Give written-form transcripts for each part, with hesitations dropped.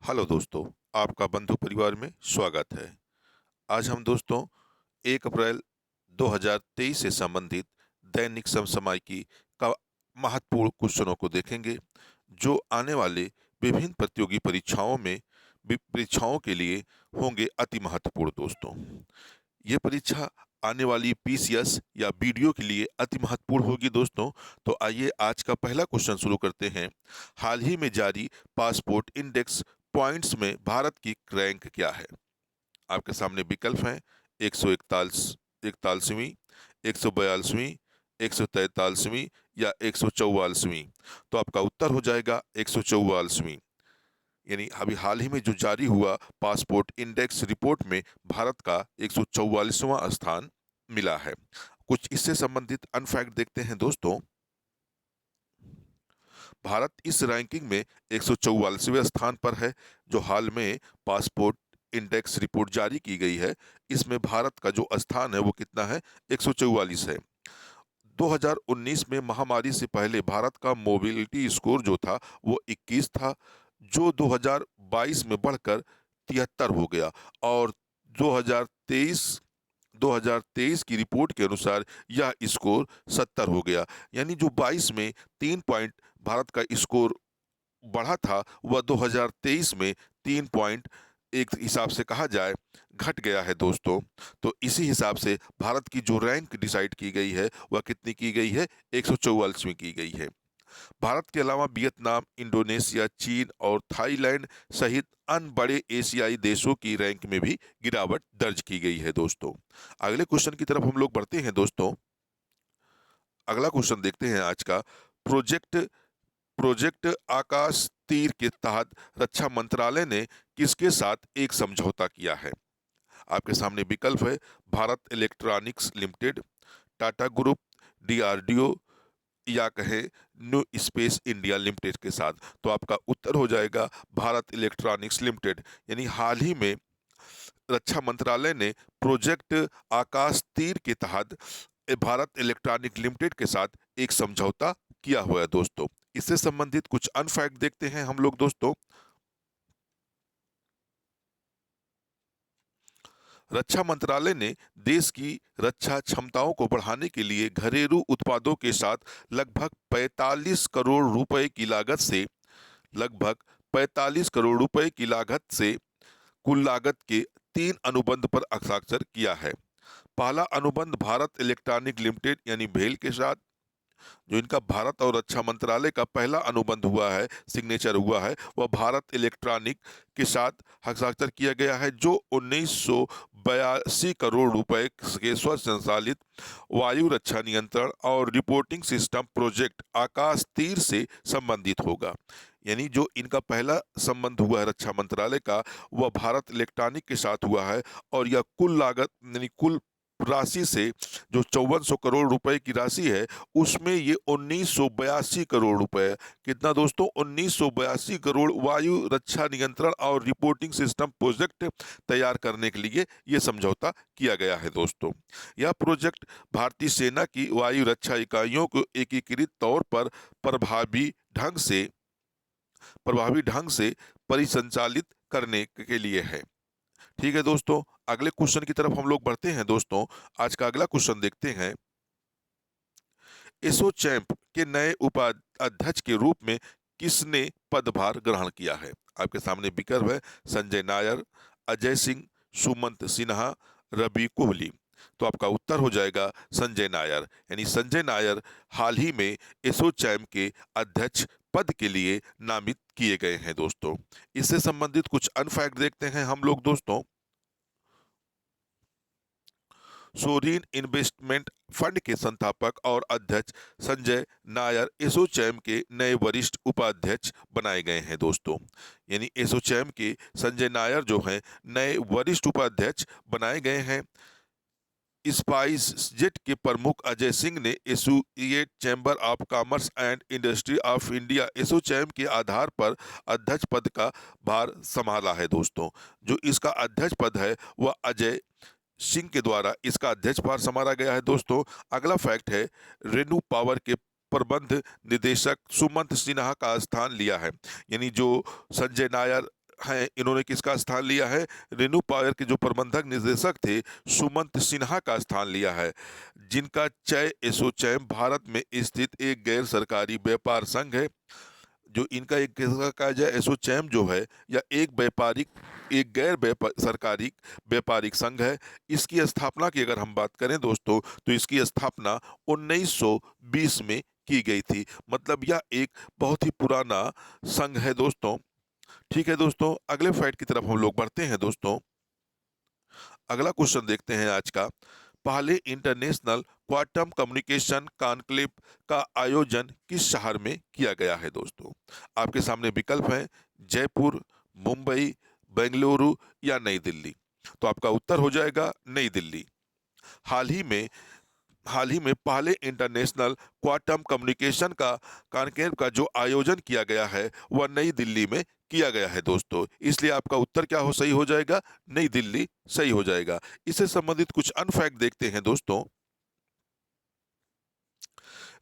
Hello दोस्तों, आपका बंधु परिवार में स्वागत है। आज हम दोस्तों 1 अप्रैल 2023 से संबंधित दैनिक समसामयिकी का महत्वपूर्ण क्वेश्चनों को देखेंगे, जो आने वाले विभिन्न प्रतियोगी परीक्षाओं के लिए होंगे अति महत्वपूर्ण दोस्तों। ये परीक्षा आने वाली पीसीएस या बीडीओ के लिए अति महत्वपूर्ण होगी दोस्तों। तो आइए आज का पहला क्वेश्चन शुरू करते हैं। हाल ही में जारी पासपोर्ट इंडेक्स पॉइंट्स में भारत की रैंक क्या है? आपके सामने विकल्प हैं: 141, 142, 143 या 144। तो आपका उत्तर हो जाएगा 144। यानी अभी हाल ही में जो जारी हुआ पासपोर्ट इंडेक्स रिपोर्ट में भारत का 144वां स्थान मिला है। कुछ इससे संबंधित अनफैक्ट देखते हैं दोस्तों। भारत इस रैंकिंग में 144वें स्थान पर है। जो हाल में पासपोर्ट इंडेक्स रिपोर्ट जारी की गई है, इसमें भारत का जो स्थान है वो कितना है? 144 है। 2019 में महामारी से पहले भारत का मोबिलिटी स्कोर जो था वो 21 था, जो 2022 में बढ़कर 73 हो गया। और 2023 की रिपोर्ट के अनुसार यह स्कोर 70 हो गया। यानी जो 22 में 3 पॉइंट भारत का स्कोर बढ़ा था, वह 2023 में 3 पॉइंट एक हिसाब से कहा जाए घट गया है दोस्तों। तो इसी हिसाब से भारत की जो रैंक डिसाइड की गई है वह कितनी की गई है? 144वीं की गई है। भारत के अलावा वियतनाम, इंडोनेशिया, चीन और थाईलैंड सहित अन्य बड़े एशियाई देशों की रैंक में भी गिरावट दर्ज की गई है दोस्तों। अगले क्वेश्चन की तरफ हम लोग बढ़ते हैं दोस्तों। अगला क्वेश्चन देखते हैं आज का। प्रोजेक्ट प्रोजेक्ट आकाश तीर के तहत रक्षा मंत्रालय ने किसके साथ एक समझौता किया है? आपके सामने विकल्प है: Bharat electronics limited, Tata group, DRDO या कहे न्यू स्पेस इंडिया लिमिटेड के साथ। तो आपका उत्तर हो जाएगा भारत इलेक्ट्रॉनिक्स लिमिटेड। यानी हाल ही में रक्षा मंत्रालय ने प्रोजेक्ट आकाश तीर के तहत भारत इलेक्ट्रॉनिक लिमिटेड के साथ एक समझौता किया हुआ है दोस्तों। इससे संबंधित कुछ अनफैक्ट देखते हैं हम लोग दोस्तों। रक्षा मंत्रालय ने देश की रक्षा क्षमताओं को बढ़ाने के लिए घरेलू उत्पादों के साथ लगभग 45 करोड़ रुपए की लागत से लगभग 45 करोड़ रुपए की लागत से कुल लागत के 3 अनुबंध पर हस्ताक्षर किया है। पहला अनुबंध भारत इलेक्ट्रॉनिक लिमिटेड यानी भेल के साथ, जो इनका भारत और रक्षा मंत्रालय का पहला अनुबंध हुआ है, सिग्नेचर हुआ है, वह भारत इलेक्ट्रॉनिक के साथ हस्ताक्षर किया गया है, जो 1982 करोड़ रुपए के स्वसंचालित वायु रक्षा नियंत्रण और रिपोर्टिंग सिस्टम प्रोजेक्ट आकाश तीर से संबंधित होगा। यानी जो इनका पहला संबंध हुआ है रक्षा मंत्रालय का, वह भारत इलेक्ट्रॉनिक के साथ हुआ है। और यह कुल लागत यानी कुल राशि से जो 5400 करोड़ रुपए की राशि है, उसमें ये 1982 करोड़ रुपए, कितना दोस्तों? 1982 करोड़ वायु रक्षा नियंत्रण और रिपोर्टिंग सिस्टम प्रोजेक्ट तैयार करने के लिए ये समझौता किया गया है दोस्तों। यह प्रोजेक्ट भारतीय सेना की वायु रक्षा इकाइयों को एकीकृत तौर पर प्रभावी ढंग से परिसंचालित करने के लिए है। ठीक है दोस्तों, अगले क्वेश्चन की तरफ हम लोग बढ़ते हैं दोस्तों। आज का अगला क्वेश्चन देखते हैं। एसोचैम्प के नए उपाध्यक्ष के रूप में किसने पदभार ग्रहण किया है? आपके सामने विकल्प है: संजय नायर, अजय सिंह, सुमंत सिन्हा, रवि कोहली। तो आपका उत्तर हो जाएगा संजय नायर। यानी संजय नायर हाल ही में एसोचैम के अध्यक्ष पद के लिए नामित किए गए हैं दोस्तों। इससे संबंधित कुछ अनफैक्ट देखते हैं हम लोग दोस्तों। सोरिन इन्वेस्टमेंट फंड के संस्थापक और अध्यक्ष संजय नायर एसोचैम के नए वरिष्ठ उपाध्यक्ष बनाए गए हैं दोस्तों। यानी एसोचैम के संजय नायर जो हैं नए वरिष्ठ उपाध्यक्ष बनाए गए हैं। स्पाइस जेट के प्रमुख अजय सिंह ने associate chamber of commerce and industry of India ASSOCHAM के आधार पर अध्यक्ष पद का भार संभाला है दोस्तों। जो इसका अध्यक्ष पद है वह अजय सिंह के द्वारा इसका अध्यक्ष पद संभाला गया है दोस्तों। अगला फैक्ट है, रेनू पावर के प्रबंध निदेशक सुमंत सिन्हा का स्थान लिया है। यानी जो संजय नायर हैं, इन्होंने किसका स्थान लिया है? रेनू पावर के जो प्रबंधक निदेशक थे सुमंत सिन्हा का स्थान लिया है, जिनका चय एसोचैम भारत में स्थित एक गैर सरकारी व्यापार संघ है। जो इनका एक किस्म का जो एसोचैम जो है या एक गैर सरकारी व्यापारिक संघ है। इसकी स्थापना की अगर हम बात करें दोस्तों, तो इसकी स्थापना 1920 में की गई थी। मतलब यह एक बहुत ही पुराना संघ है दोस्तों। ठीक है दोस्तों, अगले फैक्ट की तरफ हम लोग बढ़ते हैं दोस्तों। अगला क्वेश्चन देखते हैं आज का। पहले इंटरनेशनल क्वांटम कम्युनिकेशन कॉन्क्लेव का आयोजन किस शहर में किया गया है दोस्तों? आपके सामने विकल्प हैं जयपुर, मुंबई, बेंगलुरु या नई दिल्ली। तो आपका उत्तर हो जाएगा नई दिल्ली। हाल ही में हाल ही में पहले इंटरनेशनल क्वांटम कम्युनिकेशन का कॉन्क्लेव का जो आयोजन किया गया है वह नई दिल्ली में किया गया है दोस्तों। इसलिए आपका उत्तर क्या हो सही हो जाएगा? नई दिल्ली सही हो जाएगा। इससे संबंधित कुछ अनफैक्ट देखते हैं दोस्तों।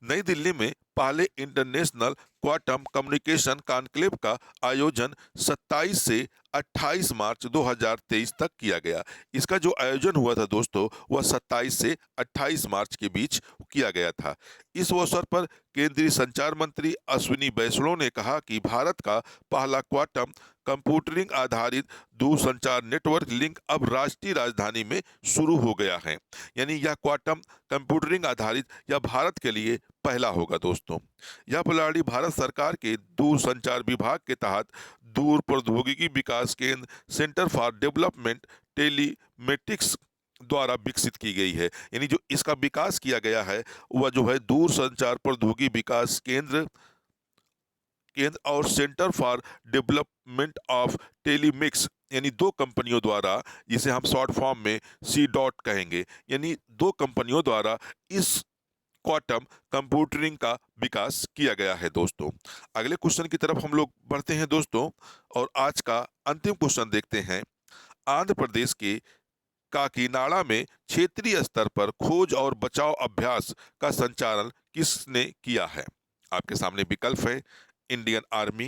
नई दिल्ली में पहले इंटरनेशनल क्वांटम कम्युनिकेशन कॉन्क्लेव का आयोजन 27 से 28 मार्च 2023 तक किया गया। इसका जो आयोजन हुआ था दोस्तों वह 27 से 28 मार्च के बीच किया गया था। इस अवसर पर केंद्रीय संचार मंत्री अश्विनी वैष्णव ने कहा कि भारत का पहला क्वांटम कंप्यूटरिंग आधारित दूरसंचार नेटवर्क लिंक अब राष्ट्रीय राजधानी में शुरू हो गया है। यानी यह क्वांटम कंप्यूटरिंग आधारित यह भारत के लिए पहला होगा दोस्तों। यह प्रणाली भारत सरकार के दूरसंचार विभाग के तहत दूर प्रौद्योगिकी विकास केंद्र सेंटर फॉर डेवलपमेंट टेलीमेटिक्स द्वारा विकसित की गई है। यानी जो इसका विकास किया गया है वह जो है दूरसंचार प्रौद्योगिकी विकास केंद्र और सेंटर फॉर डेवलपमेंट ऑफ टेलीमिक्स यानी दो कंपनियों द्वारा, जिसे हम शॉर्ट फॉर्म में सी डॉट कहेंगे, यानी दो कंपनियों द्वारा इस क्वांटम कंप्यूटरिंग का विकास किया गया है दोस्तों। अगले क्वेश्चन की तरफ हम लोग बढ़ते हैं दोस्तों और आज का अंतिम क्वेश्चन देखते हैं। आंध्र प्रदेश के काकीनाडा में क्षेत्रीय स्तर पर खोज और बचाव अभ्यास का संचालन किसने किया है? आपके सामने विकल्प है Indian Army,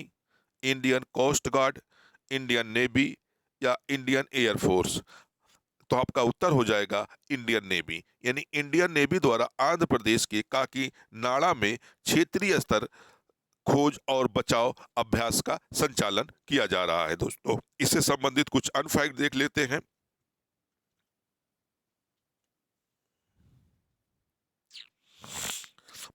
Indian Coast Guard, Indian Navy या इंडियन एयरफोर्स। तो आपका उत्तर हो जाएगा इंडियन नेवी। यानी इंडियन नेवी द्वारा आंध्र प्रदेश के काकीनाडा में क्षेत्रीय स्तर खोज और बचाव अभ्यास का संचालन किया जा रहा है दोस्तों। इससे संबंधित कुछ अनफैक्ट देख लेते हैं।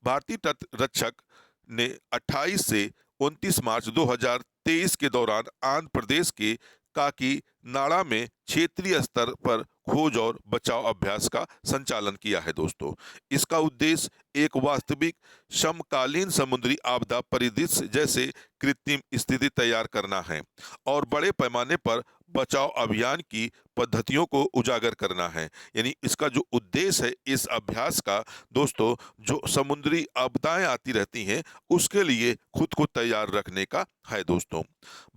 भारतीय तट रक्षक ने 28 से 29 मार्च 2023 के दौरान आंध्र प्रदेश के काकीनाडा में क्षेत्रीय स्तर पर खोज और बचाव अभ्यास का संचालन किया है दोस्तों। इसका उद्देश्य एक वास्तविक समकालीन समुद्री आपदा परिदृश्य जैसे कृत्रिम स्थिति तैयार करना है और बड़े पैमाने पर बचाव अभियान की पद्धतियों को उजागर करना है। यानी इसका जो उद्देश्य है इस अभ्यास का दोस्तों, जो समुद्री आपदाएं आती रहती हैं उसके लिए खुद को तैयार रखने का है दोस्तों।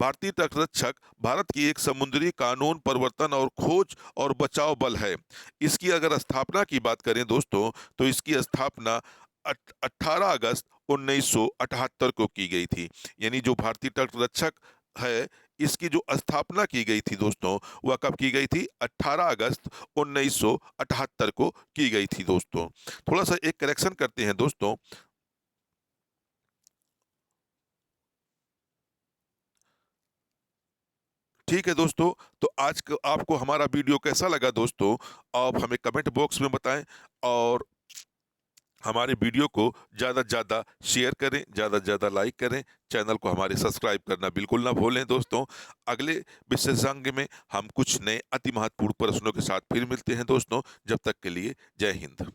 भारतीय तटरक्षक भारत की एक समुद्री कानून प्रवर्तन और खोज और बचाव बल है। इसकी अगर स्थापना की बात करें दोस्तों, तो इसकी स्थापना 18 अगस्त 1978 को की गई थी। यानी जो भारतीय तटरक्षक है इसकी जो स्थापना की गई थी दोस्तों, वह कब की गई थी? 18 अगस्त 1978 को की गई थी दोस्तों। थोड़ा सा एक करेक्शन करते हैं दोस्तों। ठीक है दोस्तों, तो आज आपको हमारा वीडियो कैसा लगा दोस्तों, आप हमें कमेंट बॉक्स में बताएं और हमारे वीडियो को ज़्यादा से ज़्यादा शेयर करें, ज़्यादा से ज़्यादा लाइक करें। चैनल को हमारे सब्सक्राइब करना बिल्कुल ना भूलें दोस्तों। अगले विशेषांक में हम कुछ नए अति महत्वपूर्ण प्रश्नों के साथ फिर मिलते हैं दोस्तों। जब तक के लिए जय हिंद।